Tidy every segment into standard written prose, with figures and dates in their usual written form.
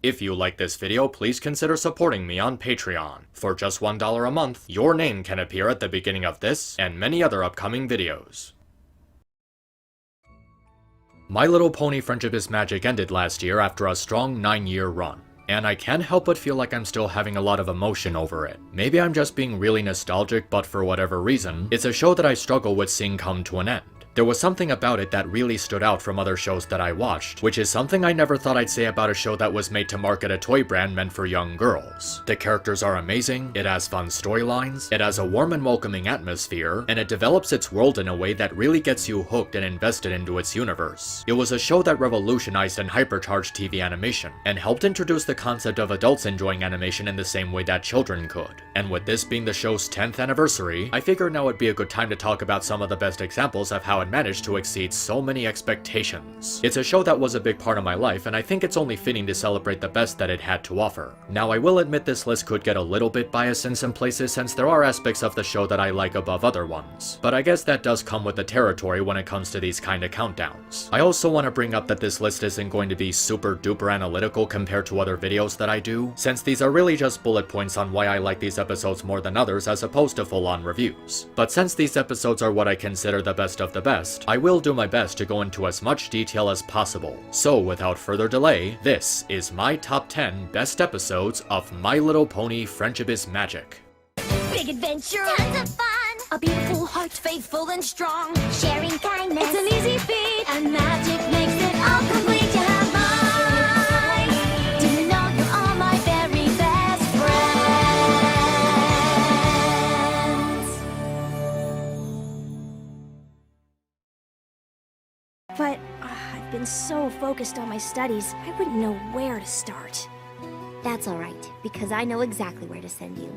If you like this video, please consider supporting me on Patreon. For just $1 a month, your name can appear at the beginning of this and many other upcoming videos. My Little Pony Friendship is Magic ended last year after a strong 9-year run, and I can't help but feel like I'm still having a lot of emotion over it. Maybe I'm just being really nostalgic, but for whatever reason, it's a show that I struggle with seeing come to an end. There was something about it that really stood out from other shows that I watched, which is something I never thought I'd say about a show that was made to market a toy brand meant for young girls. The characters are amazing, it has fun storylines, it has a warm and welcoming atmosphere, and it develops its world in a way that really gets you hooked and invested into its universe. It was a show that revolutionized and hypercharged TV animation, and helped introduce the concept of adults enjoying animation in the same way that children could. And with this being the show's 10th anniversary, I figured now would be a good time to talk about some of the best examples of how it managed to exceed so many expectations. It's a show that was a big part of my life, and I think it's only fitting to celebrate the best that it had to offer. Now, I will admit this list could get a little bit biased in some places since there are aspects of the show that I like above other ones, but I guess that does come with the territory when it comes to these kind of countdowns. I also want to bring up that this list isn't going to be super duper analytical compared to other videos that I do, since these are really just bullet points on why I like these episodes more than others as opposed to full-on reviews. But since these episodes are what I consider the best of the best, I will do my best to go into as much detail as possible. So without further delay, this is my top 10 best episodes of My Little Pony Friendship is Magic. Big adventure, tons of fun. A beautiful heart, faithful and strong. Sharing kindness, it's an easy feat. And magic makes it all complete. You have mine. Do you know you're all my very best friends? But I've been so focused on my studies, I wouldn't know where to start. That's alright, because I know exactly where to send you.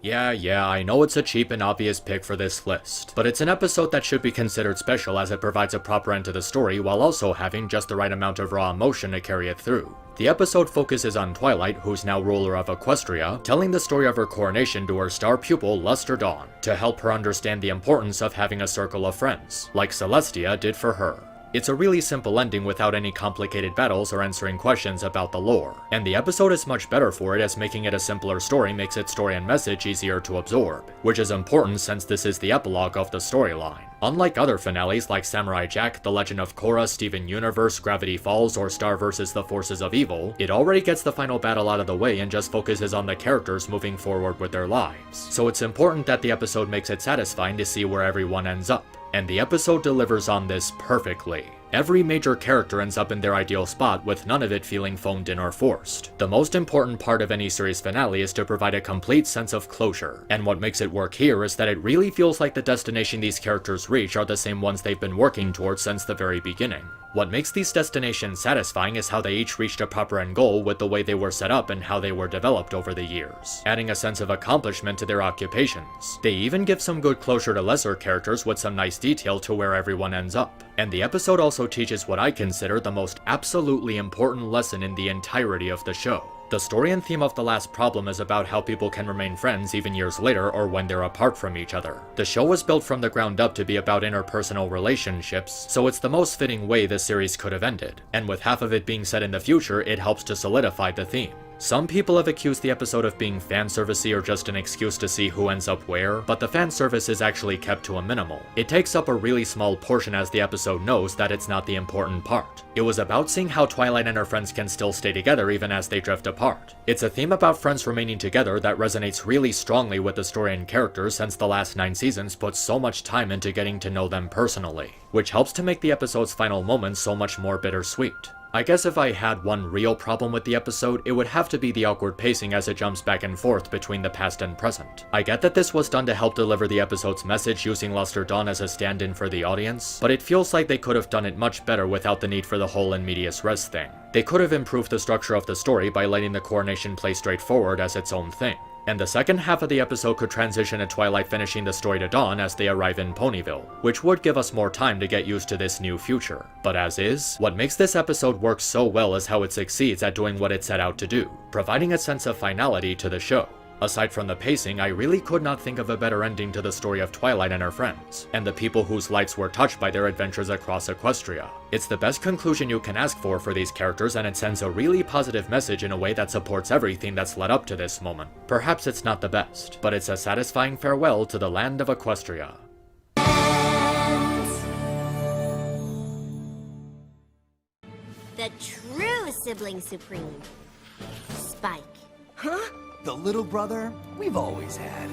Yeah, I know it's a cheap and obvious pick for this list, but it's an episode that should be considered special as it provides a proper end to the story while also having just the right amount of raw emotion to carry it through. The episode focuses on Twilight, who's now ruler of Equestria, telling the story of her coronation to her star pupil Luster Dawn, to help her understand the importance of having a circle of friends, like Celestia did for her. It's a really simple ending without any complicated battles or answering questions about the lore, and the episode is much better for it as making it a simpler story makes its story and message easier to absorb, which is important since this is the epilogue of the storyline. Unlike other finales like Samurai Jack, The Legend of Korra, Steven Universe, Gravity Falls, or Star vs. the Forces of Evil, it already gets the final battle out of the way and just focuses on the characters moving forward with their lives. So it's important that the episode makes it satisfying to see where everyone ends up. And the episode delivers on this perfectly. Every major character ends up in their ideal spot with none of it feeling phoned in or forced. The most important part of any series finale is to provide a complete sense of closure, and what makes it work here is that it really feels like the destination these characters reach are the same ones they've been working towards since the very beginning. What makes these destinations satisfying is how they each reached a proper end goal with the way they were set up and how they were developed over the years, adding a sense of accomplishment to their occupations. They even give some good closure to lesser characters with some nice detail to where everyone ends up. And the episode also teaches what I consider the most absolutely important lesson in the entirety of the show. The story and theme of The Last Problem is about how people can remain friends even years later or when they're apart from each other. The show was built from the ground up to be about interpersonal relationships, so it's the most fitting way the series could have ended. And with half of it being set in the future, it helps to solidify the theme. Some people have accused the episode of being fanservice-y or just an excuse to see who ends up where, but the fanservice is actually kept to a minimal. It takes up a really small portion as the episode knows that it's not the important part. It was about seeing how Twilight and her friends can still stay together even as they drift apart. It's a theme about friends remaining together that resonates really strongly with the story and characters since the last 9 seasons put so much time into getting to know them personally, which helps to make the episode's final moments so much more bittersweet. I guess if I had one real problem with the episode, it would have to be the awkward pacing as it jumps back and forth between the past and present. I get that this was done to help deliver the episode's message using Luster Dawn as a stand-in for the audience, but it feels like they could have done it much better without the need for the whole in medias res thing. They could have improved the structure of the story by letting the coronation play straightforward as its own thing. And the second half of the episode could transition to Twilight finishing the story to Dawn as they arrive in Ponyville, which would give us more time to get used to this new future. But as is, what makes this episode work so well is how it succeeds at doing what it set out to do, providing a sense of finality to the show. Aside from the pacing, I really could not think of a better ending to the story of Twilight and her friends, and the people whose lives were touched by their adventures across Equestria. It's the best conclusion you can ask for these characters, and it sends a really positive message in a way that supports everything that's led up to this moment. Perhaps it's not the best, but it's a satisfying farewell to the land of Equestria. The true sibling supreme, Spike. Huh? The little brother we've always had.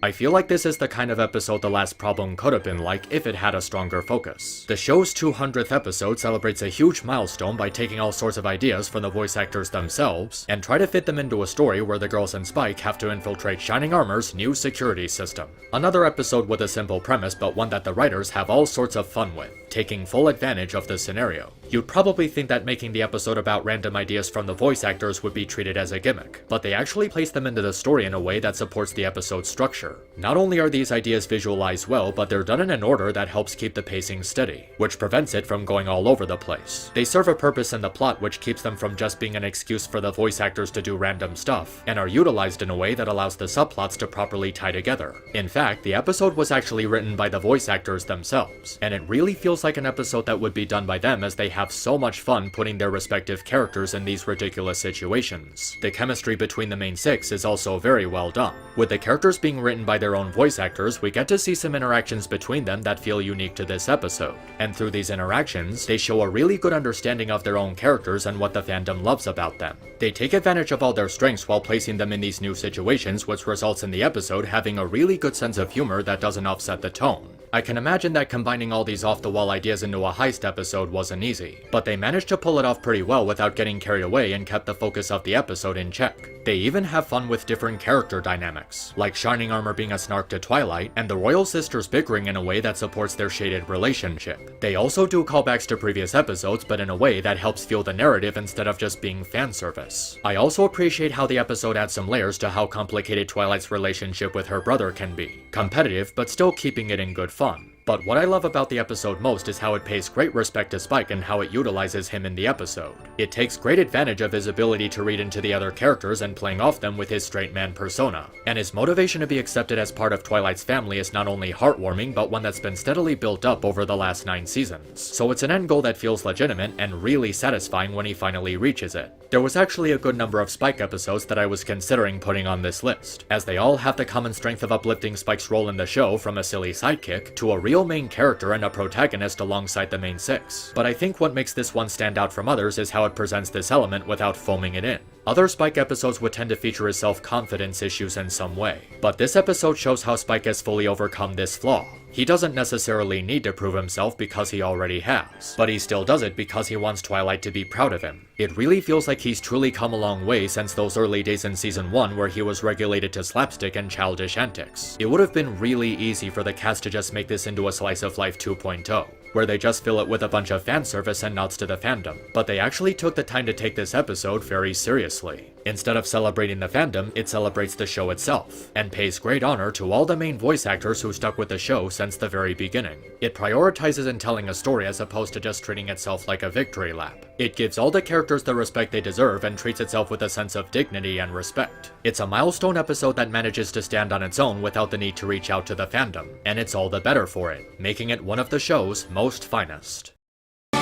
I feel like this is the kind of episode The Last Problem could have been like if it had a stronger focus. The show's 200th episode celebrates a huge milestone by taking all sorts of ideas from the voice actors themselves and try to fit them into a story where the girls and Spike have to infiltrate Shining Armor's new security system. Another episode with a simple premise, but one that the writers have all sorts of fun with, taking full advantage of the scenario. You'd probably think that making the episode about random ideas from the voice actors would be treated as a gimmick, but they actually place them into the story in a way that supports the episode's structure. Not only are these ideas visualized well, but they're done in an order that helps keep the pacing steady, which prevents it from going all over the place. They serve a purpose in the plot which keeps them from just being an excuse for the voice actors to do random stuff, and are utilized in a way that allows the subplots to properly tie together. In fact, the episode was actually written by the voice actors themselves, and it really feels like an episode that would be done by them as they have so much fun putting their respective characters in these ridiculous situations. The chemistry between the main six is also very well done. With the characters being written by their own voice actors, we get to see some interactions between them that feel unique to this episode. And through these interactions, they show a really good understanding of their own characters and what the fandom loves about them. They take advantage of all their strengths while placing them in these new situations, which results in the episode having a really good sense of humor that doesn't offset the tone. I can imagine that combining all these off-the-wall ideas into a heist episode wasn't easy, but they managed to pull it off pretty well without getting carried away and kept the focus of the episode in check. They even have fun with different character dynamics, like Shining Armor being a snark to Twilight, and the Royal Sisters bickering in a way that supports their shaded relationship. They also do callbacks to previous episodes, but in a way that helps fuel the narrative instead of just being fan service. I also appreciate how the episode adds some layers to how complicated Twilight's relationship with her brother can be. Competitive, but still keeping it in good fun. But what I love about the episode most is how it pays great respect to Spike and how it utilizes him in the episode. It takes great advantage of his ability to read into the other characters and playing off them with his straight man persona. And his motivation to be accepted as part of Twilight's family is not only heartwarming, but one that's been steadily built up over the last 9 seasons. So it's an end goal that feels legitimate and really satisfying when he finally reaches it. There was actually a good number of Spike episodes that I was considering putting on this list, as they all have the common strength of uplifting Spike's role in the show from a silly sidekick to a real main character and a protagonist alongside the main six. But I think what makes this one stand out from others is how it presents this element without foaming it in. Other Spike episodes would tend to feature his self-confidence issues in some way, but this episode shows how Spike has fully overcome this flaw. He doesn't necessarily need to prove himself because he already has, but he still does it because he wants Twilight to be proud of him. It really feels like he's truly come a long way since those early days in season 1 where he was regulated to slapstick and childish antics. It would have been really easy for the cast to just make this into a slice of life 2.0. Where they just fill it with a bunch of fan service and nods to the fandom, but they actually took the time to take this episode very seriously. Instead of celebrating the fandom, it celebrates the show itself, and pays great honor to all the main voice actors who stuck with the show since the very beginning. It prioritizes in telling a story as opposed to just treating itself like a victory lap. It gives all the characters the respect they deserve and treats itself with a sense of dignity and respect. It's a milestone episode that manages to stand on its own without the need to reach out to the fandom, and it's all the better for it, making it one of the show's most finest. Who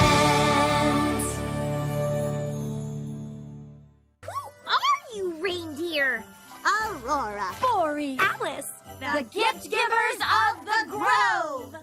are you, reindeer? Aurora. Bori. Alice. The gift givers of the grove.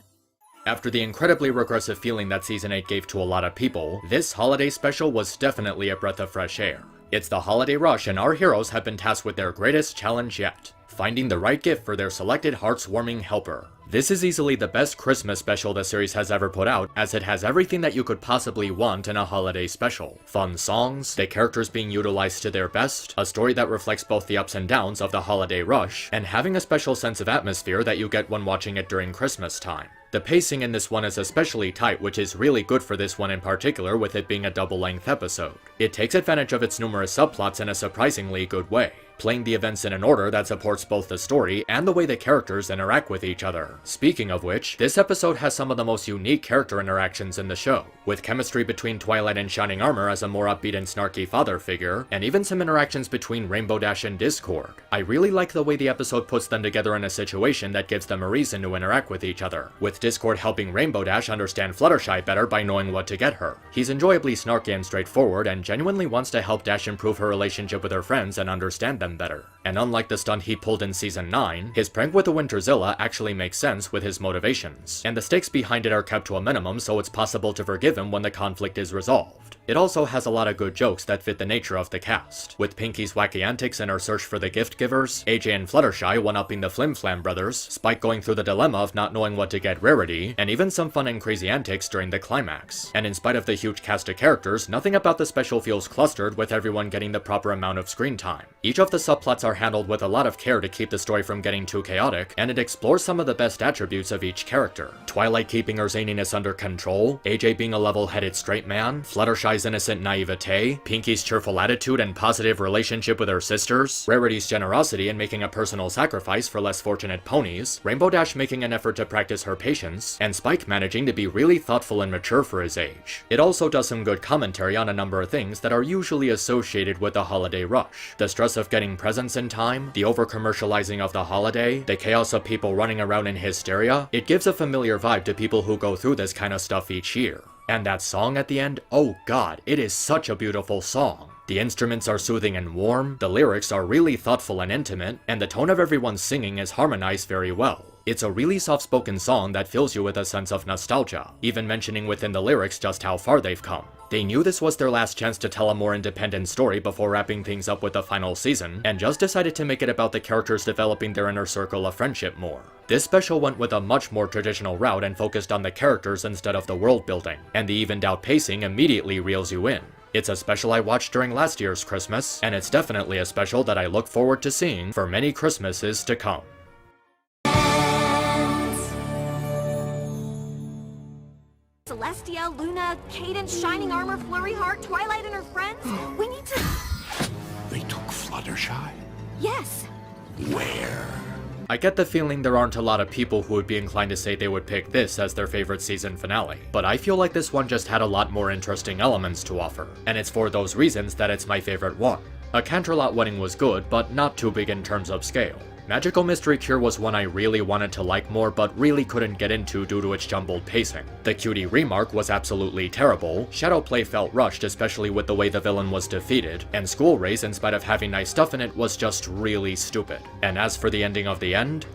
After the incredibly regressive feeling that Season 8 gave to a lot of people, this holiday special was definitely a breath of fresh air. It's the holiday rush and our heroes have been tasked with their greatest challenge yet, finding the right gift for their selected hearts-warming helper. This is easily the best Christmas special the series has ever put out, as it has everything that you could possibly want in a holiday special. Fun songs, the characters being utilized to their best, a story that reflects both the ups and downs of the holiday rush, and having a special sense of atmosphere that you get when watching it during Christmas time. The pacing in this one is especially tight, which is really good for this one in particular, with it being a double-length episode. It takes advantage of its numerous subplots in a surprisingly good way. playing the events in an order that supports both the story and the way the characters interact with each other. Speaking of which, this episode has some of the most unique character interactions in the show, with chemistry between Twilight and Shining Armor as a more upbeat and snarky father figure, and even some interactions between Rainbow Dash and Discord. I really like the way the episode puts them together in a situation that gives them a reason to interact with each other, with Discord helping Rainbow Dash understand Fluttershy better by knowing what to get her. He's enjoyably snarky and straightforward, and genuinely wants to help Dash improve her relationship with her friends and understand them better. And unlike the stunt he pulled in Season 9, his prank with the Winterzilla actually makes sense with his motivations, and the stakes behind it are kept to a minimum so it's possible to forgive him when the conflict is resolved. It also has a lot of good jokes that fit the nature of the cast, with Pinky's wacky antics in her search for the gift givers, AJ and Fluttershy one-upping the Flim Flam brothers, Spike going through the dilemma of not knowing what to get Rarity, and even some fun and crazy antics during the climax. And in spite of the huge cast of characters, nothing about the special feels clustered, with everyone getting the proper amount of screen time. Each of the subplots are handled with a lot of care to keep the story from getting too chaotic, and it explores some of the best attributes of each character. Twilight keeping her zaniness under control, AJ being a level-headed straight man, Fluttershy's innocent naivete, Pinky's cheerful attitude and positive relationship with her sisters, Rarity's generosity in making a personal sacrifice for less fortunate ponies, Rainbow Dash making an effort to practice her patience, and Spike managing to be really thoughtful and mature for his age. It also does some good commentary on a number of things that are usually associated with the holiday rush. The stress of getting presents in time, the over-commercializing of the holiday, the chaos of people running around in hysteria. It gives a familiar vibe to people who go through this kind of stuff each year. And that song at the end, oh god, it is such a beautiful song. The instruments are soothing and warm, the lyrics are really thoughtful and intimate, and the tone of everyone singing is harmonized very well. It's a really soft-spoken song that fills you with a sense of nostalgia, even mentioning within the lyrics just how far they've come. They knew this was their last chance to tell a more independent story before wrapping things up with the final season, and just decided to make it about the characters developing their inner circle of friendship more. This special went with a much more traditional route and focused on the characters instead of the world building, and the evened out pacing immediately reels you in. It's a special I watched during last year's Christmas, and it's definitely a special that I look forward to seeing for many Christmases to come. Celestia, Luna, Cadence, Shining Armor, Flurry Heart, Twilight and her friends? We need to... They took Fluttershy? Yes. Where? I get the feeling there aren't a lot of people who would be inclined to say they would pick this as their favorite season finale, but I feel like this one just had a lot more interesting elements to offer, and it's for those reasons that it's my favorite one. A Canterlot wedding was good, but not too big in terms of scale. Magical Mystery Cure was one I really wanted to like more, but really couldn't get into due to its jumbled pacing. The Cutie Remark was absolutely terrible, Shadowplay felt rushed especially with the way the villain was defeated, and School Race, in spite of having nice stuff in it, was just really stupid. And as for the ending of the end,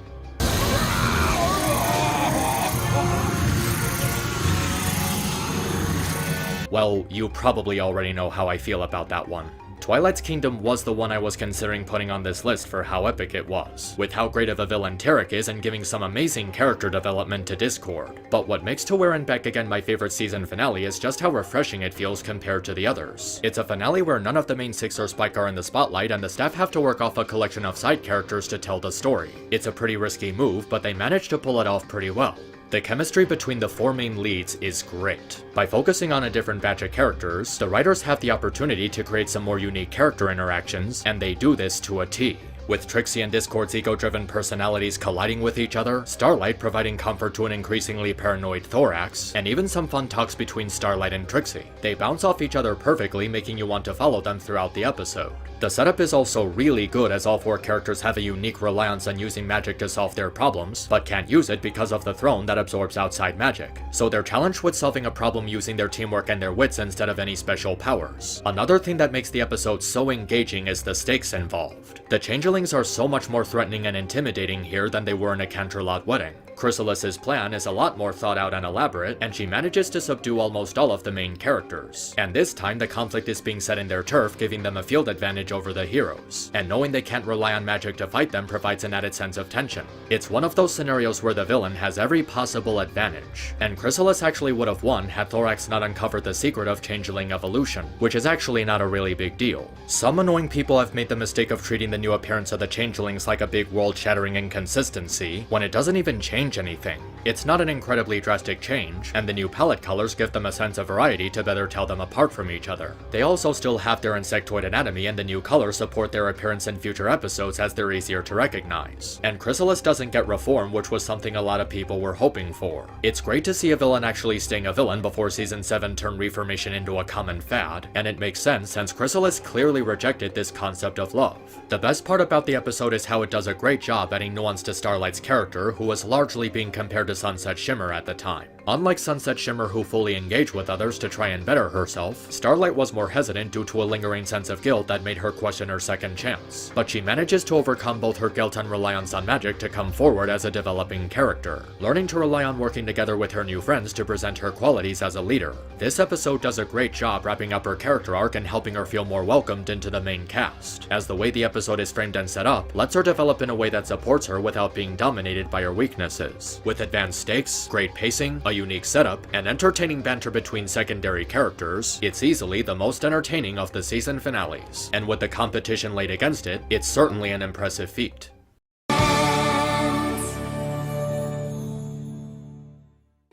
well, you probably already know how I feel about that one. Twilight's Kingdom was the one I was considering putting on this list for how epic it was, with how great of a villain Tarek is and giving some amazing character development to Discord. But what makes To Where and Back Again my favorite season finale is just how refreshing it feels compared to the others. It's a finale where none of the main six or Spike are in the spotlight and the staff have to work off a collection of side characters to tell the story. It's a pretty risky move, but they managed to pull it off pretty well. The chemistry between the four main leads is great. By focusing on a different batch of characters, the writers have the opportunity to create some more unique character interactions, and they do this to a T. With Trixie and Discord's ego-driven personalities colliding with each other, Starlight providing comfort to an increasingly paranoid Thorax, and even some fun talks between Starlight and Trixie. They bounce off each other perfectly, making you want to follow them throughout the episode. The setup is also really good as all four characters have a unique reliance on using magic to solve their problems, but can't use it because of the throne that absorbs outside magic. So they're challenged with solving a problem using their teamwork and their wits instead of any special powers. Another thing that makes the episode so engaging is the stakes involved. The changelings are so much more threatening and intimidating here than they were in a Canterlot wedding. Chrysalis's plan is a lot more thought out and elaborate, and she manages to subdue almost all of the main characters. And this time the conflict is being set in their turf, giving them a field advantage over the heroes. And knowing they can't rely on magic to fight them provides an added sense of tension. It's one of those scenarios where the villain has every possible advantage. And Chrysalis actually would have won had Thorax not uncovered the secret of changeling evolution, which is actually not a really big deal. Some annoying people have made the mistake of treating the new appearance of the changelings like a big world-shattering inconsistency, when it doesn't even change anything. It's not an incredibly drastic change, and the new palette colors give them a sense of variety to better tell them apart from each other. They also still have their insectoid anatomy, and the new colors support their appearance in future episodes as they're easier to recognize. And Chrysalis doesn't get reform, which was something a lot of people were hoping for. It's great to see a villain actually staying a villain before season 7 turned reformation into a common fad, and it makes sense since Chrysalis clearly rejected this concept of love. The best part about the episode is how it does a great job adding nuance to Starlight's character, who was largely being compared to Sunset Shimmer at the time. Unlike Sunset Shimmer, who fully engaged with others to try and better herself, Starlight was more hesitant due to a lingering sense of guilt that made her question her second chance. But she manages to overcome both her guilt and reliance on magic to come forward as a developing character, learning to rely on working together with her new friends to present her qualities as a leader. This episode does a great job wrapping up her character arc and helping her feel more welcomed into the main cast, as the way the episode is framed and set up lets her develop in a way that supports her without being dominated by her weaknesses. With advanced stakes, great pacing, a unique setup, and entertaining banter between secondary characters, it's easily the most entertaining of the season finales. And with the competition laid against it, it's certainly an impressive feat.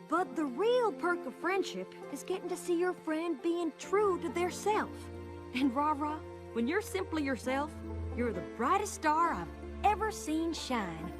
But the real perk of friendship is getting to see your friend being true to their self. And Rah-Rah, when you're simply yourself, you're the brightest star I've ever seen shine.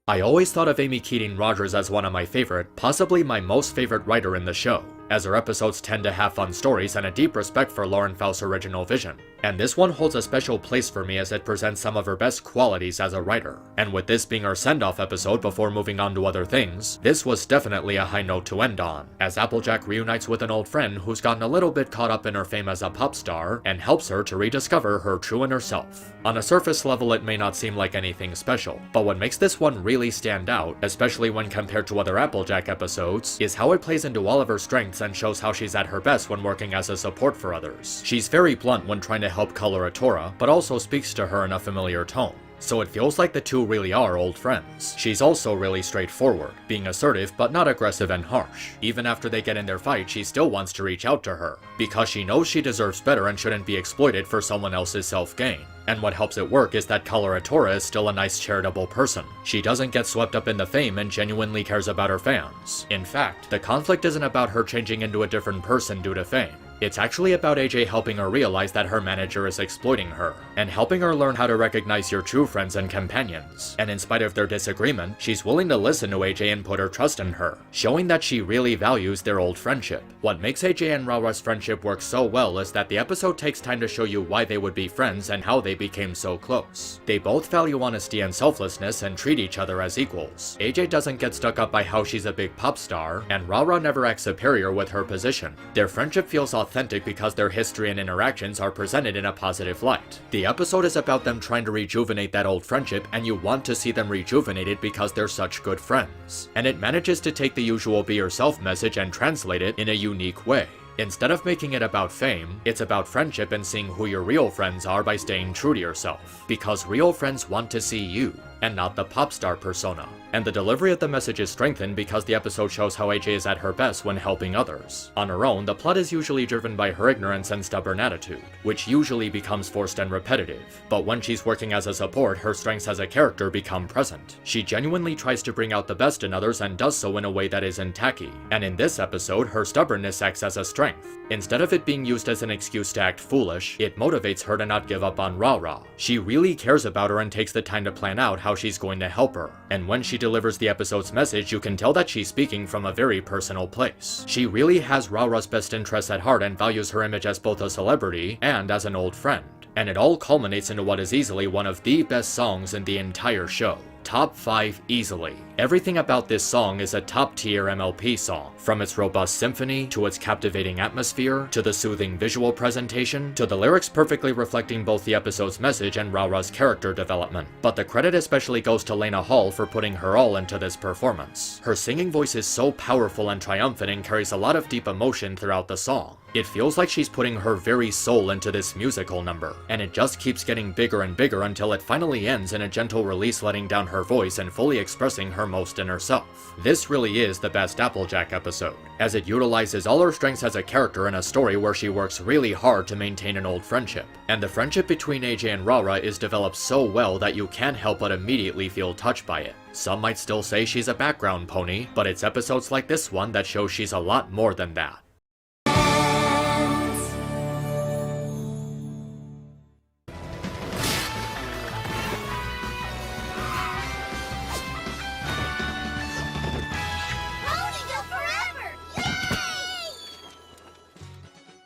I always thought of Amy Keating Rogers as one of my favorite, possibly my most favorite writer in the show, as her episodes tend to have fun stories and a deep respect for Lauren Faust's original vision. And this one holds a special place for me as it presents some of her best qualities as a writer. And with this being our send-off episode before moving on to other things, this was definitely a high note to end on, as Applejack reunites with an old friend who's gotten a little bit caught up in her fame as a pop star and helps her to rediscover her true inner self. On a surface level, it may not seem like anything special, but what makes this one really stand out, especially when compared to other Applejack episodes, is how it plays into all of her strengths and shows how she's at her best when working as a support for others. She's very blunt when trying to help Coloratura, but also speaks to her in a familiar tone, so it feels like the two really are old friends. She's also really straightforward, being assertive but not aggressive and harsh. Even after they get in their fight, she still wants to reach out to her, because she knows she deserves better and shouldn't be exploited for someone else's self-gain. And what helps it work is that Coloratura is still a nice charitable person. She doesn't get swept up in the fame and genuinely cares about her fans. In fact, the conflict isn't about her changing into a different person due to fame. It's actually about AJ helping her realize that her manager is exploiting her, and helping her learn how to recognize your true friends and companions. And in spite of their disagreement, she's willing to listen to AJ and put her trust in her, showing that she really values their old friendship. What makes AJ and Rah-Rah's friendship work so well is that the episode takes time to show you why they would be friends and how they became so close. They both value honesty and selflessness and treat each other as equals. AJ doesn't get stuck up by how she's a big pop star, and Rah-Rah never acts superior with her position. Their friendship feels authentic because their history and interactions are presented in a positive light. The episode is about them trying to rejuvenate that old friendship, and you want to see them rejuvenated because they're such good friends. And it manages to take the usual be yourself message and translate it in a unique way. Instead of making it about fame, it's about friendship and seeing who your real friends are by staying true to yourself. Because real friends want to see you, and not the pop star persona. And the delivery of the message is strengthened because the episode shows how AJ is at her best when helping others. On her own, the plot is usually driven by her ignorance and stubborn attitude, which usually becomes forced and repetitive. But when she's working as a support, her strengths as a character become present. She genuinely tries to bring out the best in others and does so in a way that isn't tacky. And in this episode, her stubbornness acts as a strength. Instead of it being used as an excuse to act foolish, it motivates her to not give up on Rah-Rah. She really cares about her and takes the time to plan out how she's going to help her. And when she delivers the episode's message, you can tell that she's speaking from a very personal place. She really has Rah-Rah's best interests at heart and values her image as both a celebrity and as an old friend. And it all culminates into what is easily one of the best songs in the entire show. Top 5 easily. Everything about this song is a top-tier MLP song, from its robust symphony, to its captivating atmosphere, to the soothing visual presentation, to the lyrics perfectly reflecting both the episode's message and Rah-Rah's character development. But the credit especially goes to Lena Hall for putting her all into this performance. Her singing voice is so powerful and triumphant and carries a lot of deep emotion throughout the song. It feels like she's putting her very soul into this musical number, and it just keeps getting bigger and bigger until it finally ends in a gentle release, letting down her voice and fully expressing her most inner self. This really is the best Applejack episode, as it utilizes all her strengths as a character in a story where she works really hard to maintain an old friendship. And the friendship between AJ and Rara is developed so well that you can't help but immediately feel touched by it. Some might still say she's a background pony, but it's episodes like this one that show she's a lot more than that.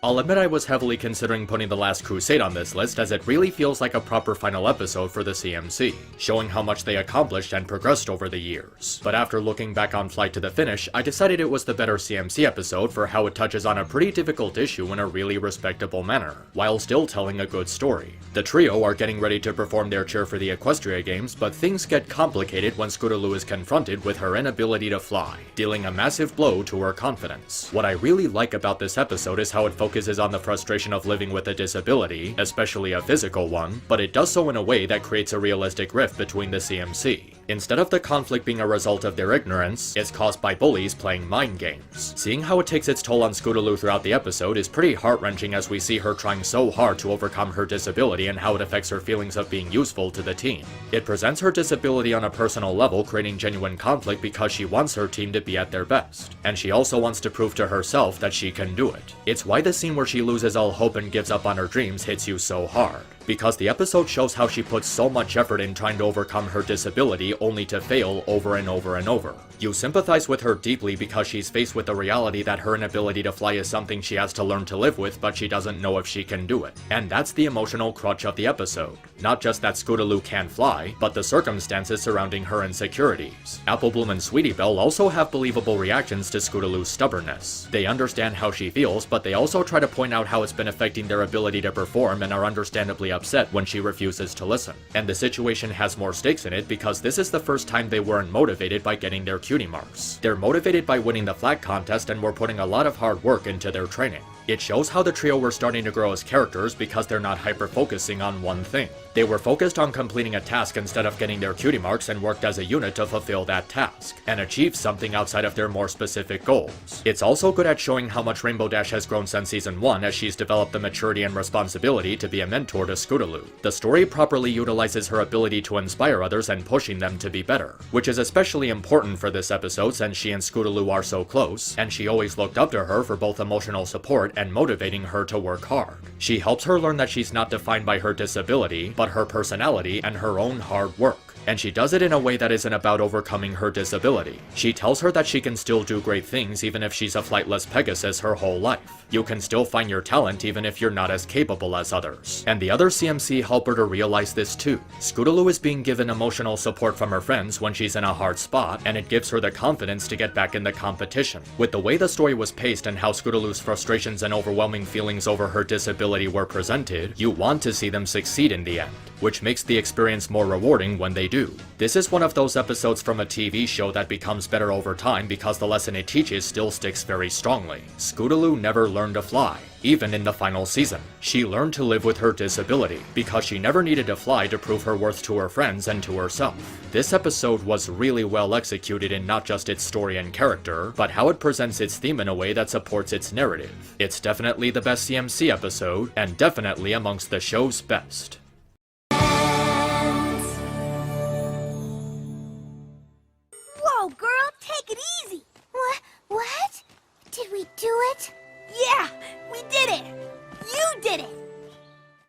I'll admit I was heavily considering putting The Last Crusade on this list, as it really feels like a proper final episode for the CMC, showing how much they accomplished and progressed over the years. But after looking back on Flight to the Finish, I decided it was the better CMC episode for how it touches on a pretty difficult issue in a really respectable manner, while still telling a good story. The trio are getting ready to perform their cheer for the Equestria Games, but things get complicated when Scootaloo is confronted with her inability to fly, dealing a massive blow to her confidence. What I really like about this episode is how it focuses on the frustration of living with a disability, especially a physical one, but it does so in a way that creates a realistic rift between the CMC. Instead of the conflict being a result of their ignorance, it's caused by bullies playing mind games. Seeing how it takes its toll on Scootaloo throughout the episode is pretty heart-wrenching, as we see her trying so hard to overcome her disability and how it affects her feelings of being useful to the team. It presents her disability on a personal level, creating genuine conflict because she wants her team to be at their best, and she also wants to prove to herself that she can do it. It's why the scene where she loses all hope and gives up on her dreams hits you so hard, because the episode shows how she puts so much effort in trying to overcome her disability only to fail over and over and over. You sympathize with her deeply because she's faced with the reality that her inability to fly is something she has to learn to live with, but she doesn't know if she can do it. And that's the emotional crutch of the episode. Not just that Scootaloo can't fly, but the circumstances surrounding her insecurities. Applebloom and Sweetie Belle also have believable reactions to Scootaloo's stubbornness. They understand how she feels, but they also try to point out how it's been affecting their ability to perform and are understandably upset when she refuses to listen. And the situation has more stakes in it because this is the first time they weren't motivated by getting their cutie marks. They're motivated by winning the flag contest and were putting a lot of hard work into their training. It shows how the trio were starting to grow as characters because they're not hyper-focusing on one thing. They were focused on completing a task instead of getting their cutie marks, and worked as a unit to fulfill that task, and achieve something outside of their more specific goals. It's also good at showing how much Rainbow Dash has grown since Season 1, as she's developed the maturity and responsibility to be a mentor to Scootaloo. The story properly utilizes her ability to inspire others and pushing them to be better, which is especially important for this episode since she and Scootaloo are so close, and she always looked up to her for both emotional support and motivating her to work hard. She helps her learn that she's not defined by her disability, but her personality and her own hard work. And she does it in a way that isn't about overcoming her disability. She tells her that she can still do great things even if she's a flightless Pegasus her whole life. You can still find your talent even if you're not as capable as others. And the other CMC help her to realize this too. Scootaloo is being given emotional support from her friends when she's in a hard spot, and it gives her the confidence to get back in the competition. With the way the story was paced and how Scootaloo's frustrations and overwhelming feelings over her disability were presented, you want to see them succeed in the end, which makes the experience more rewarding when they do. This is one of those episodes from a TV show that becomes better over time because the lesson it teaches still sticks very strongly. Scootaloo never learned to fly, even in the final season. She learned to live with her disability because she never needed to fly to prove her worth to her friends and to herself. This episode was really well executed in not just its story and character, but how it presents its theme in a way that supports its narrative. It's definitely the best CMC episode, and definitely amongst the show's best. Whoa, girl, take it easy. What? Did we do it? Yeah, we did it. You did it.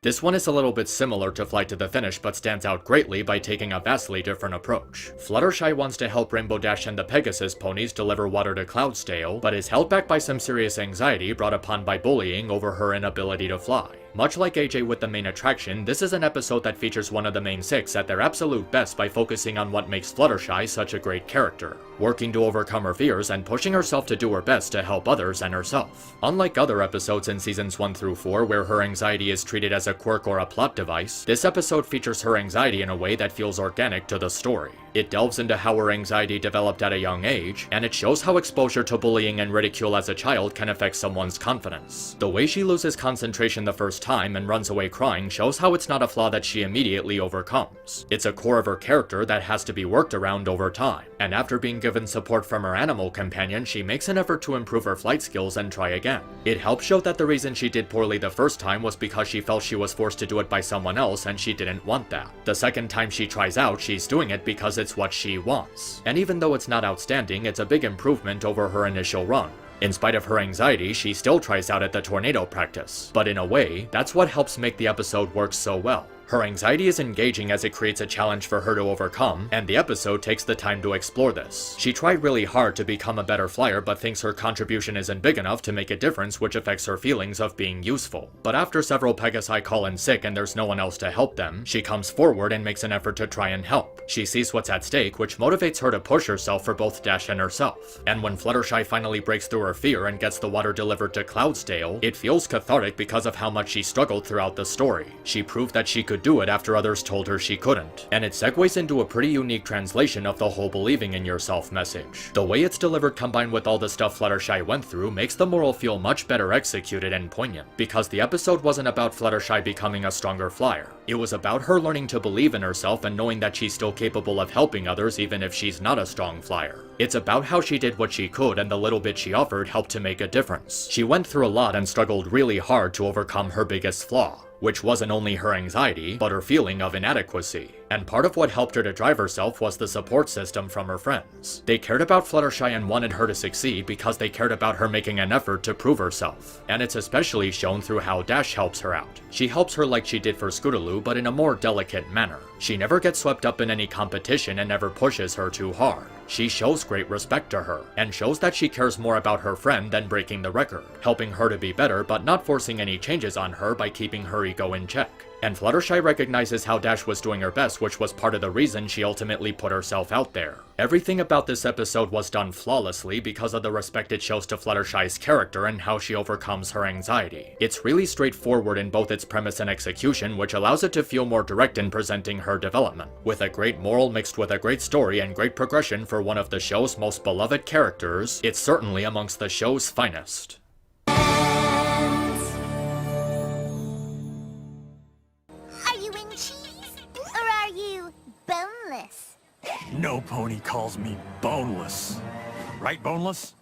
This one is a little bit similar to Flight to the Finish, but stands out greatly by taking a vastly different approach. Fluttershy wants to help Rainbow Dash and the Pegasus ponies deliver water to Cloudsdale, but is held back by some serious anxiety brought upon by bullying over her inability to fly. Much like AJ with the main attraction, this is an episode that features one of the main six at their absolute best by focusing on what makes Fluttershy such a great character, working to overcome her fears and pushing herself to do her best to help others and herself. Unlike other episodes in seasons 1 through 4 where her anxiety is treated as a quirk or a plot device, this episode features her anxiety in a way that feels organic to the story. It delves into how her anxiety developed at a young age, and it shows how exposure to bullying and ridicule as a child can affect someone's confidence. The way she loses concentration the first time and runs away crying shows how it's not a flaw that she immediately overcomes. It's a core of her character that has to be worked around over time, and after being given support from her animal companion, she makes an effort to improve her flight skills and try again. It helps show that the reason she did poorly the first time was because she felt she was forced to do it by someone else and she didn't want that. The second time she tries out, she's doing it because it's what she wants. And even though it's not outstanding, it's a big improvement over her initial run. In spite of her anxiety, she still tries out at the tornado practice. But in a way, that's what helps make the episode work so well. Her anxiety is engaging as it creates a challenge for her to overcome, and the episode takes the time to explore this. She tried really hard to become a better flyer but thinks her contribution isn't big enough to make a difference, which affects her feelings of being useful. But after several Pegasi call in sick and there's no one else to help them, she comes forward and makes an effort to try and help. She sees what's at stake, which motivates her to push herself for both Dash and herself. And when Fluttershy finally breaks through her fear and gets the water delivered to Cloudsdale, it feels cathartic because of how much she struggled throughout the story. She proved that she could do it after others told her she couldn't, and it segues into a pretty unique translation of the whole believing in yourself message. The way it's delivered combined with all the stuff Fluttershy went through makes the moral feel much better executed and poignant, because the episode wasn't about Fluttershy becoming a stronger flyer. It was about her learning to believe in herself and knowing that she's still capable of helping others even if she's not a strong flyer. It's about how she did what she could and the little bit she offered helped to make a difference. She went through a lot and struggled really hard to overcome her biggest flaw, which wasn't only her anxiety, but her feeling of inadequacy. And part of what helped her to drive herself was the support system from her friends. They cared about Fluttershy and wanted her to succeed because they cared about her making an effort to prove herself. And it's especially shown through how Dash helps her out. She helps her like she did for Scootaloo, but in a more delicate manner. She never gets swept up in any competition and never pushes her too hard. She shows great respect to her, and shows that she cares more about her friend than breaking the record, helping her to be better but not forcing any changes on her by keeping her ego in check. And Fluttershy recognizes how Dash was doing her best, which was part of the reason she ultimately put herself out there. Everything about this episode was done flawlessly because of the respect it shows to Fluttershy's character and how she overcomes her anxiety. It's really straightforward in both its premise and execution, which allows it to feel more direct in presenting her development. With a great moral mixed with a great story and great progression for one of the show's most beloved characters, it's certainly amongst the show's finest. Boneless. No pony calls me boneless. Right, boneless?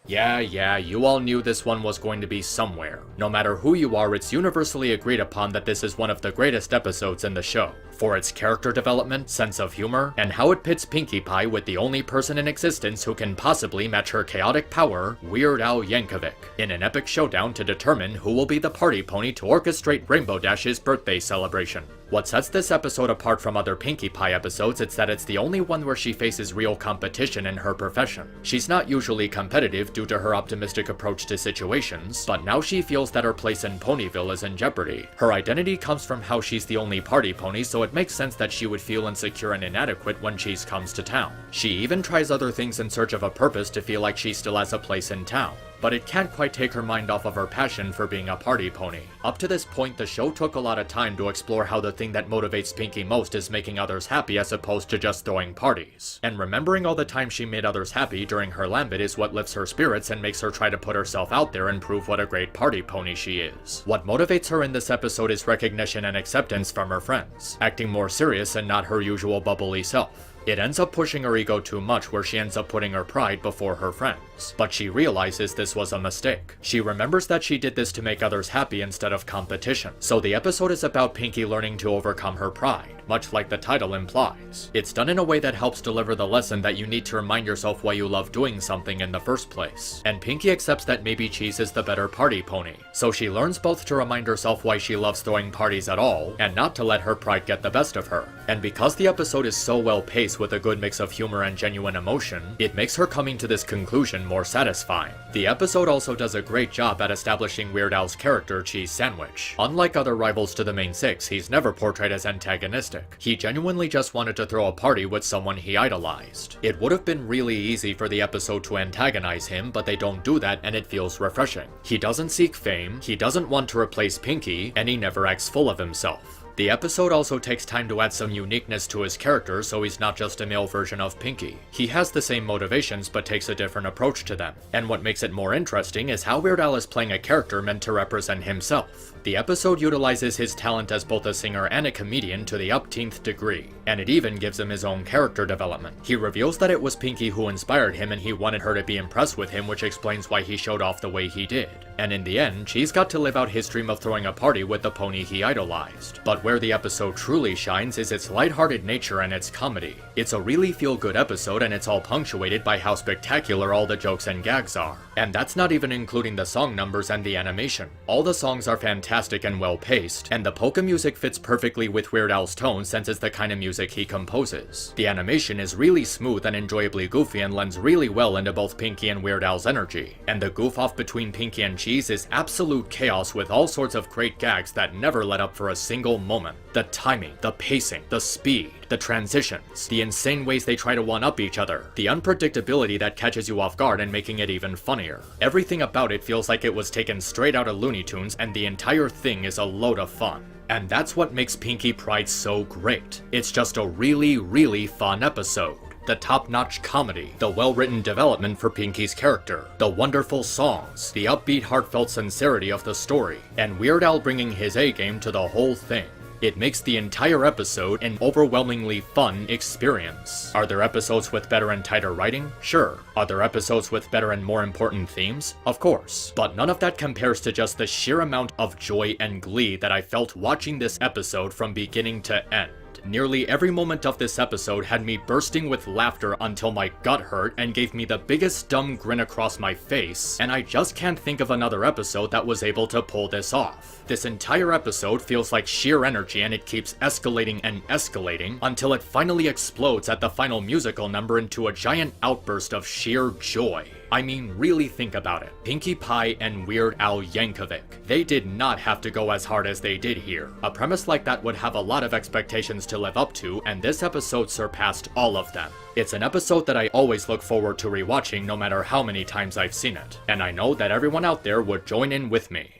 Yeah, you all knew this one was going to be somewhere. No matter who you are, it's universally agreed upon that this is one of the greatest episodes in the show. For its character development, sense of humor, and how it pits Pinkie Pie with the only person in existence who can possibly match her chaotic power, Weird Al Yankovic, in an epic showdown to determine who will be the party pony to orchestrate Rainbow Dash's birthday celebration. What sets this episode apart from other Pinkie Pie episodes is that it's the only one where she faces real competition in her profession. She's not usually competitive due to her optimistic approach to situations, but now she feels that her place in Ponyville is in jeopardy. Her identity comes from how she's the only party pony, so it makes sense that she would feel insecure and inadequate when she comes to town. She even tries other things in search of a purpose to feel like she still has a place in town, but it can't quite take her mind off of her passion for being a party pony. Up to this point, the show took a lot of time to explore how the thing that motivates Pinkie most is making others happy as opposed to just throwing parties. And remembering all the time she made others happy during her Lambit is what lifts her spirits and makes her try to put herself out there and prove what a great party pony she is. What motivates her in this episode is recognition and acceptance from her friends, acting more serious and not her usual bubbly self. It ends up pushing her ego too much, where she ends up putting her pride before her friends. But she realizes this was a mistake. She remembers that she did this to make others happy instead of competition. So the episode is about Pinkie learning to overcome her pride, much like the title implies. It's done in a way that helps deliver the lesson that you need to remind yourself why you love doing something in the first place. And Pinkie accepts that maybe Cheese is the better party pony. So she learns both to remind herself why she loves throwing parties at all, and not to let her pride get the best of her. And because the episode is so well paced, pace with a good mix of humor and genuine emotion, it makes her coming to this conclusion more satisfying. The episode also does a great job at establishing Weird Al's character, Cheese Sandwich. Unlike other rivals to the main six, he's never portrayed as antagonistic. He genuinely just wanted to throw a party with someone he idolized. It would have been really easy for the episode to antagonize him, but they don't do that and it feels refreshing. He doesn't seek fame, he doesn't want to replace Pinky, and he never acts full of himself. The episode also takes time to add some uniqueness to his character, so he's not just a male version of Pinky. He has the same motivations but takes a different approach to them. And what makes it more interesting is how Weird Al is playing a character meant to represent himself. The episode utilizes his talent as both a singer and a comedian to the upteenth degree, and it even gives him his own character development. He reveals that it was Pinky who inspired him and he wanted her to be impressed with him, which explains why he showed off the way he did. And in the end, Cheese got to live out his dream of throwing a party with the pony he idolized. But where the episode truly shines is its lighthearted nature and its comedy. It's a really feel-good episode and it's all punctuated by how spectacular all the jokes and gags are. And that's not even including the song numbers and the animation. All the songs are fantastic and well-paced, and the polka music fits perfectly with Weird Al's tone since it's the kind of music he composes. The animation is really smooth and enjoyably goofy and lends really well into both Pinky and Weird Al's energy. And the goof-off between Pinky and Cheese is absolute chaos with all sorts of great gags that never let up for a single moment. The timing, the pacing, the speed, the transitions, the insane ways they try to one-up each other, the unpredictability that catches you off guard and making it even funnier. Everything about it feels like it was taken straight out of Looney Tunes, and the entire thing is a load of fun. And that's what makes Pinky Pride so great. It's just a really, really fun episode. The top-notch comedy, the well-written development for Pinky's character, the wonderful songs, the upbeat, heartfelt sincerity of the story, and Weird Al bringing his A-game to the whole thing. It makes the entire episode an overwhelmingly fun experience. Are there episodes with better and tighter writing? Sure. Are there episodes with better and more important themes? Of course. But none of that compares to just the sheer amount of joy and glee that I felt watching this episode from beginning to end. Nearly every moment of this episode had me bursting with laughter until my gut hurt and gave me the biggest dumb grin across my face, and I just can't think of another episode that was able to pull this off. This entire episode feels like sheer energy and it keeps escalating and escalating until it finally explodes at the final musical number into a giant outburst of sheer joy. I mean, really think about it. Pinkie Pie and Weird Al Yankovic. They did not have to go as hard as they did here. A premise like that would have a lot of expectations to live up to, and this episode surpassed all of them. It's an episode that I always look forward to rewatching no matter how many times I've seen it, and I know that everyone out there would join in with me.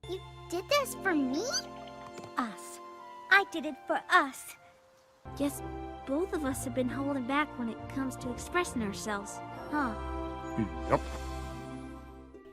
You did this for me? Us. I did it for us. Guess both of us have been holding back when it comes to expressing ourselves, huh? Yep.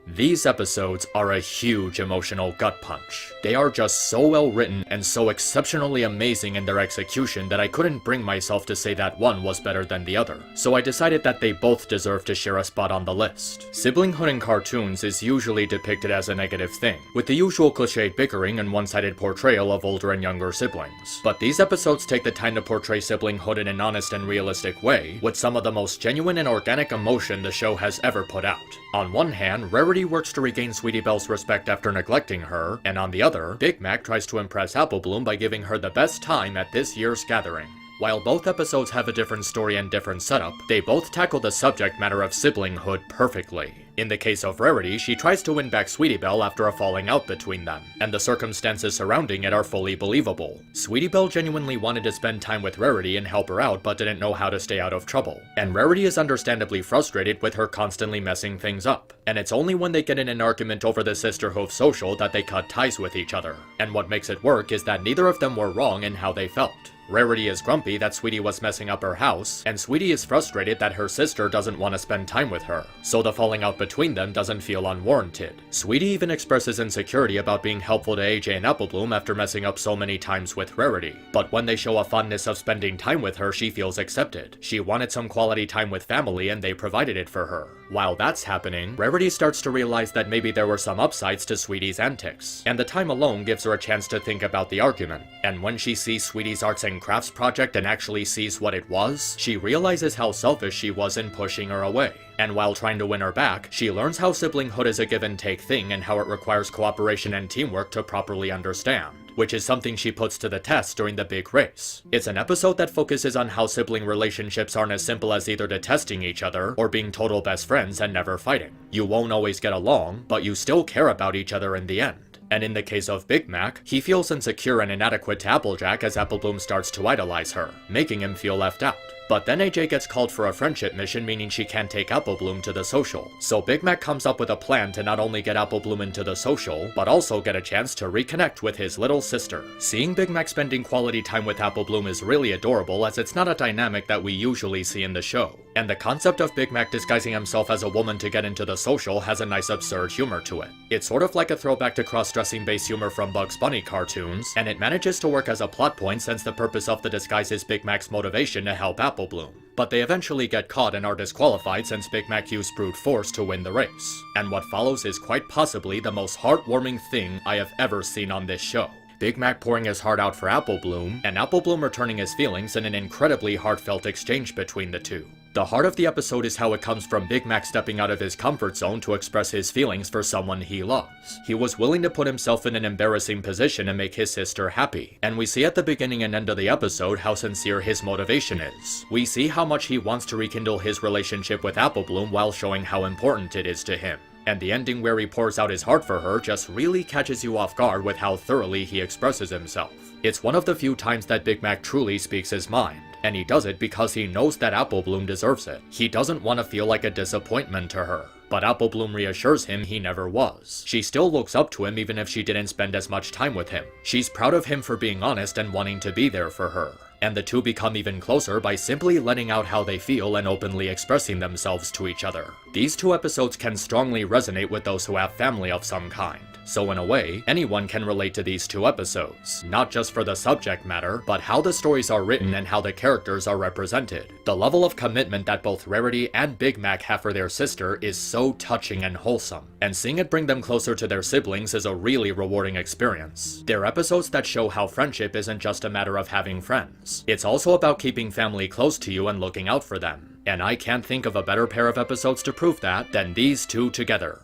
These episodes are a huge emotional gut punch. They are just so well written and so exceptionally amazing in their execution that I couldn't bring myself to say that one was better than the other, so I decided that they both deserve to share a spot on the list. Siblinghood in cartoons is usually depicted as a negative thing, with the usual cliched bickering and one-sided portrayal of older and younger siblings. But these episodes take the time to portray siblinghood in an honest and realistic way, with some of the most genuine and organic emotion the show has ever put out. On one hand, Rarity works to regain Sweetie Belle's respect after neglecting her, and on the other, Big Mac tries to impress Apple Bloom by giving her the best time at this year's gathering. While both episodes have a different story and different setup, they both tackle the subject matter of siblinghood perfectly. In the case of Rarity, she tries to win back Sweetie Belle after a falling out between them, and the circumstances surrounding it are fully believable. Sweetie Belle genuinely wanted to spend time with Rarity and help her out but didn't know how to stay out of trouble. And Rarity is understandably frustrated with her constantly messing things up. And it's only when they get in an argument over the sisterhood social that they cut ties with each other. And what makes it work is that neither of them were wrong in how they felt. Rarity is grumpy that Sweetie was messing up her house, and Sweetie is frustrated that her sister doesn't want to spend time with her, so the falling out between them doesn't feel unwarranted. Sweetie even expresses insecurity about being helpful to AJ and Apple Bloom after messing up so many times with Rarity, but when they show a fondness of spending time with her, she feels accepted. She wanted some quality time with family and they provided it for her. While that's happening, Rarity starts to realize that maybe there were some upsides to Sweetie's antics, and the time alone gives her a chance to think about the argument. And when she sees Sweetie's arts and crafts project and actually sees what it was, she realizes how selfish she was in pushing her away. And while trying to win her back, she learns how siblinghood is a give and take thing and how it requires cooperation and teamwork to properly understand. which is something she puts to the test during the big race. It's an episode that focuses on how sibling relationships aren't as simple as either detesting each other or being total best friends and never fighting. You won't always get along, but you still care about each other in the end. And in the case of Big Mac, he feels insecure and inadequate to Applejack as Apple Bloom starts to idolize her, making him feel left out. But then AJ gets called for a friendship mission, meaning she can't take Apple Bloom to the social. So Big Mac comes up with a plan to not only get Apple Bloom into the social, but also get a chance to reconnect with his little sister. Seeing Big Mac spending quality time with Apple Bloom is really adorable, as it's not a dynamic that we usually see in the show. And the concept of Big Mac disguising himself as a woman to get into the social has a nice absurd humor to it. It's sort of like a throwback to cross-dressing based humor from Bugs Bunny cartoons, and it manages to work as a plot point since the purpose of the disguise is Big Mac's motivation to help Apple Bloom. But they eventually get caught and are disqualified since Big Mac used brute force to win the race. And what follows is quite possibly the most heartwarming thing I have ever seen on this show. Big Mac pouring his heart out for Apple Bloom, and Apple Bloom returning his feelings in an incredibly heartfelt exchange between the two. The heart of the episode is how it comes from Big Mac stepping out of his comfort zone to express his feelings for someone he loves. He was willing to put himself in an embarrassing position to make his sister happy, and we see at the beginning and end of the episode how sincere his motivation is. We see how much he wants to rekindle his relationship with Apple Bloom while showing how important it is to him. And the ending where he pours out his heart for her just really catches you off guard with how thoroughly he expresses himself. It's one of the few times that Big Mac truly speaks his mind, and he does it because he knows that Apple Bloom deserves it. He doesn't want to feel like a disappointment to her. But Apple Bloom reassures him he never was. She still looks up to him even if she didn't spend as much time with him. She's proud of him for being honest and wanting to be there for her. And the two become even closer by simply letting out how they feel and openly expressing themselves to each other. These two episodes can strongly resonate with those who have family of some kind. So in a way, anyone can relate to these two episodes, not just for the subject matter, but how the stories are written and how the characters are represented. The level of commitment that both Rarity and Big Mac have for their sister is so touching and wholesome, and seeing it bring them closer to their siblings is a really rewarding experience. They're episodes that show how friendship isn't just a matter of having friends. It's also about keeping family close to you and looking out for them. And I can't think of a better pair of episodes to prove that than these two together.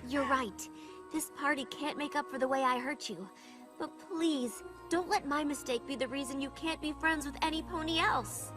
You're right. This party can't make up for the way I hurt you. But please, don't let my mistake be the reason you can't be friends with any pony else.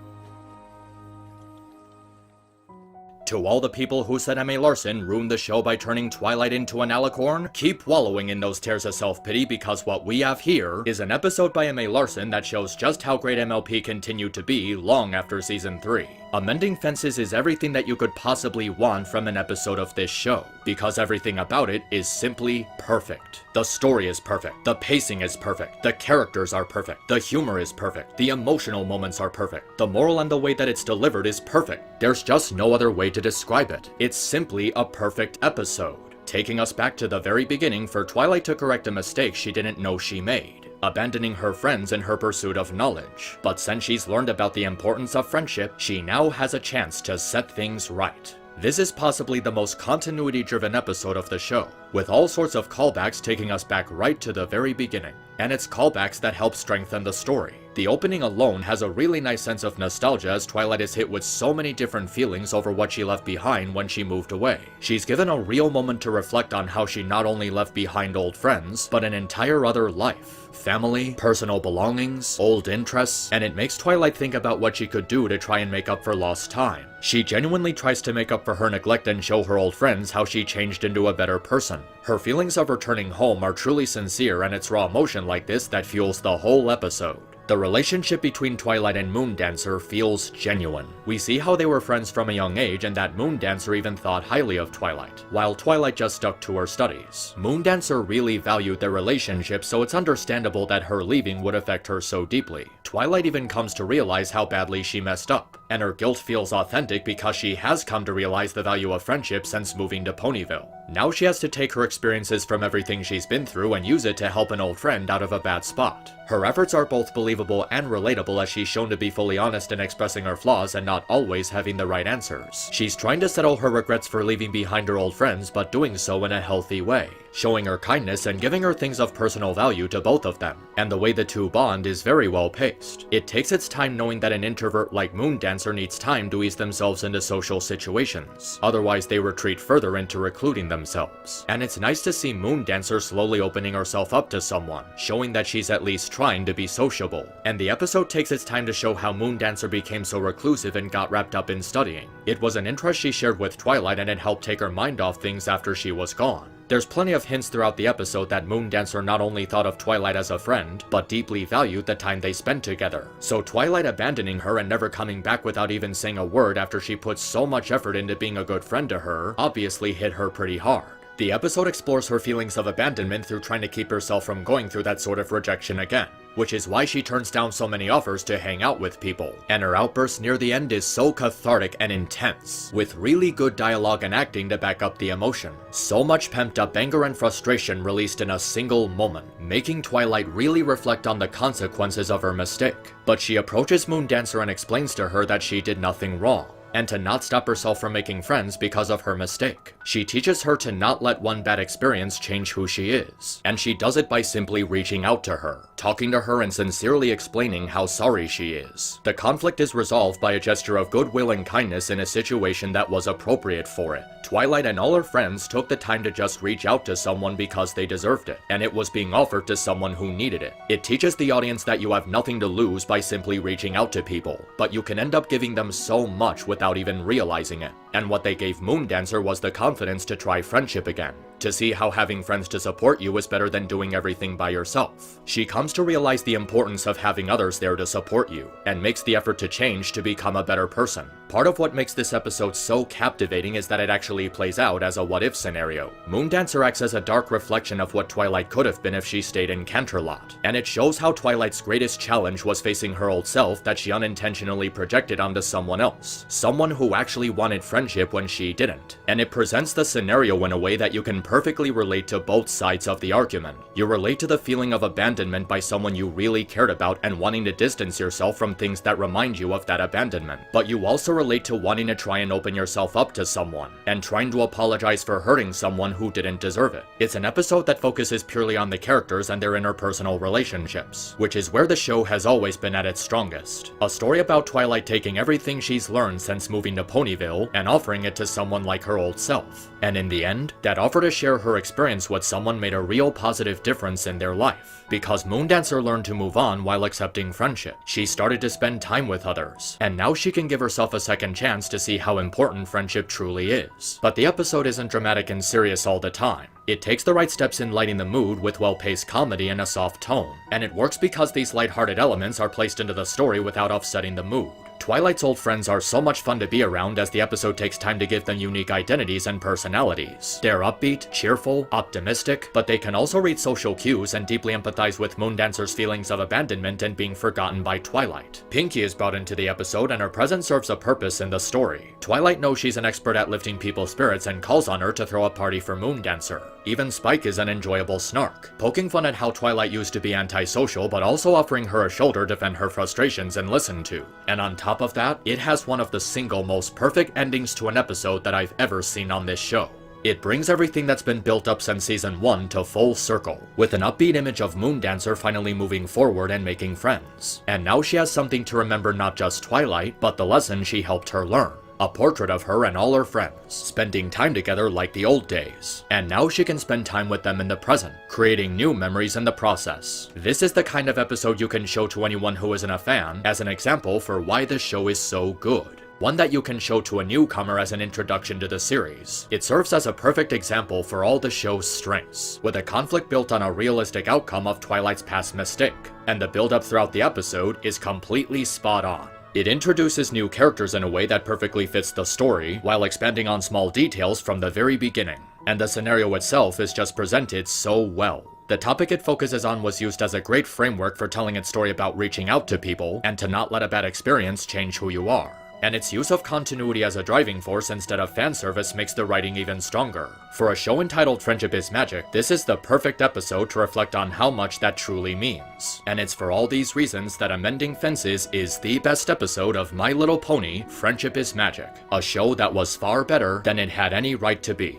To all the people who said Emma Larson ruined the show by turning Twilight into an alicorn, keep wallowing in those tears of self-pity, because what we have here is an episode by Emma Larson that shows just how great MLP continued to be long after season 3. Amending Fences is everything that you could possibly want from an episode of this show, because everything about it is simply perfect. The story is perfect, the pacing is perfect, the characters are perfect, the humor is perfect, the emotional moments are perfect, the moral and the way that it's delivered is perfect. There's just no other way to describe it. It's simply a perfect episode, taking us back to the very beginning for Twilight to correct a mistake she didn't know she made, abandoning her friends in her pursuit of knowledge. But since she's learned about the importance of friendship, she now has a chance to set things right. This is possibly the most continuity-driven episode of the show, with all sorts of callbacks taking us back right to the very beginning. And it's callbacks that help strengthen the story. The opening alone has a really nice sense of nostalgia as Twilight is hit with so many different feelings over what she left behind when she moved away. She's given a real moment to reflect on how she not only left behind old friends, but an entire other life. Family, personal belongings, old interests, and it makes Twilight think about what she could do to try and make up for lost time. She genuinely tries to make up for her neglect and show her old friends how she changed into a better person. Her feelings of returning home are truly sincere, and it's raw emotion like this that fuels the whole episode. The relationship between Twilight and Moondancer feels genuine. We see how they were friends from a young age and that Moondancer even thought highly of Twilight, while Twilight just stuck to her studies. Moondancer really valued their relationship, so it's understandable that her leaving would affect her so deeply. Twilight even comes to realize how badly she messed up, and her guilt feels authentic because she has come to realize the value of friendship since moving to Ponyville. Now she has to take her experiences from everything she's been through and use it to help an old friend out of a bad spot. Her efforts are both believable and relatable as she's shown to be fully honest in expressing her flaws and not always having the right answers. She's trying to settle her regrets for leaving behind her old friends, but doing so in a healthy way. showing her kindness and giving her things of personal value to both of them. And the way the two bond is very well paced. It takes its time knowing that an introvert like Moondancer needs time to ease themselves into social situations, otherwise they retreat further into recluding themselves. And it's nice to see Moondancer slowly opening herself up to someone, showing that she's at least trying to be sociable. And the episode takes its time to show how Moondancer became so reclusive and got wrapped up in studying. It was an interest she shared with Twilight and it helped take her mind off things after she was gone. There's plenty of hints throughout the episode that Moondancer not only thought of Twilight as a friend, but deeply valued the time they spent together. So Twilight abandoning her and never coming back without even saying a word after she put so much effort into being a good friend to her obviously hit her pretty hard. The episode explores her feelings of abandonment through trying to keep herself from going through that sort of rejection again, which is why she turns down so many offers to hang out with people. And her outburst near the end is so cathartic and intense, with really good dialogue and acting to back up the emotion. So much pent up anger and frustration released in a single moment, making Twilight really reflect on the consequences of her mistake. But she approaches Moondancer and explains to her that she did nothing wrong, and to not stop herself from making friends because of her mistake. She teaches her to not let one bad experience change who she is, and she does it by simply reaching out to her, talking to her and sincerely explaining how sorry she is. The conflict is resolved by a gesture of goodwill and kindness in a situation that was appropriate for it. Twilight and all her friends took the time to just reach out to someone because they deserved it, and it was being offered to someone who needed it. It teaches the audience that you have nothing to lose by simply reaching out to people, but you can end up giving them so much without even realizing it. And what they gave Moondancer was the confidence to try friendship again, to see how having friends to support you is better than doing everything by yourself. She comes to realize the importance of having others there to support you, and makes the effort to change to become a better person. Part of what makes this episode so captivating is that it actually plays out as a what-if scenario. Moondancer acts as a dark reflection of what Twilight could have been if she stayed in Canterlot, and it shows how Twilight's greatest challenge was facing her old self that she unintentionally projected onto someone else, someone who actually wanted friendship when she didn't. And it presents the scenario in a way that you can perfectly relate to both sides of the argument. You relate to the feeling of abandonment by someone you really cared about and wanting to distance yourself from things that remind you of that abandonment, but you also relate to wanting to try and open yourself up to someone, and trying to apologize for hurting someone who didn't deserve it. It's an episode that focuses purely on the characters and their interpersonal relationships, which is where the show has always been at its strongest. A story about Twilight taking everything she's learned since moving to Ponyville and offering it to someone like her old self. And in the end, that offer to share her experience with someone made a real positive difference in their life. Because Moondancer learned to move on while accepting friendship. She started to spend time with others, and now she can give herself a second chance to see how important friendship truly is. But the episode isn't dramatic and serious all the time. It takes the right steps in lighting the mood with well-paced comedy and a soft tone, and it works because these lighthearted elements are placed into the story without offsetting the mood. Twilight's old friends are so much fun to be around as the episode takes time to give them unique identities and personalities. They're upbeat, cheerful, optimistic, but they can also read social cues and deeply empathize with Moondancer's feelings of abandonment and being forgotten by Twilight. Pinkie is brought into the episode and her presence serves a purpose in the story. Twilight knows she's an expert at lifting people's spirits and calls on her to throw a party for Moondancer. Even Spike is an enjoyable snark, poking fun at how Twilight used to be antisocial but also offering her a shoulder to vent her frustrations and listen to. And on top of that, it has one of the single most perfect endings to an episode that I've ever seen on this show. It brings everything that's been built up since season 1 to full circle, with an upbeat image of Moondancer finally moving forward and making friends. And now she has something to remember, not just Twilight, but the lesson she helped her learn. A portrait of her and all her friends, spending time together like the old days. And now she can spend time with them in the present, creating new memories in the process. This is the kind of episode you can show to anyone who isn't a fan as an example for why the show is so good. One that you can show to a newcomer as an introduction to the series. It serves as a perfect example for all the show's strengths, with a conflict built on a realistic outcome of Twilight's past mistake. And the build-up throughout the episode is completely spot on. It introduces new characters in a way that perfectly fits the story, while expanding on small details from the very beginning. And the scenario itself is just presented so well. The topic it focuses on was used as a great framework for telling its story about reaching out to people, and to not let a bad experience change who you are. And its use of continuity as a driving force instead of fan service makes the writing even stronger. For a show entitled Friendship is Magic, this is the perfect episode to reflect on how much that truly means. And it's for all these reasons that Amending Fences is the best episode of My Little Pony: Friendship is Magic, a show that was far better than it had any right to be.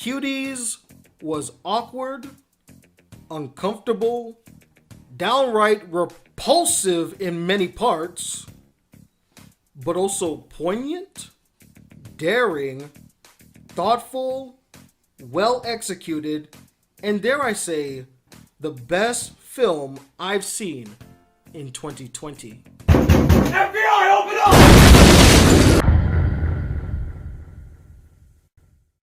Cuties was awkward, uncomfortable, downright repulsive in many parts, but also poignant, daring, thoughtful, well executed, and dare I say, the best film I've seen in 2020. FBI, open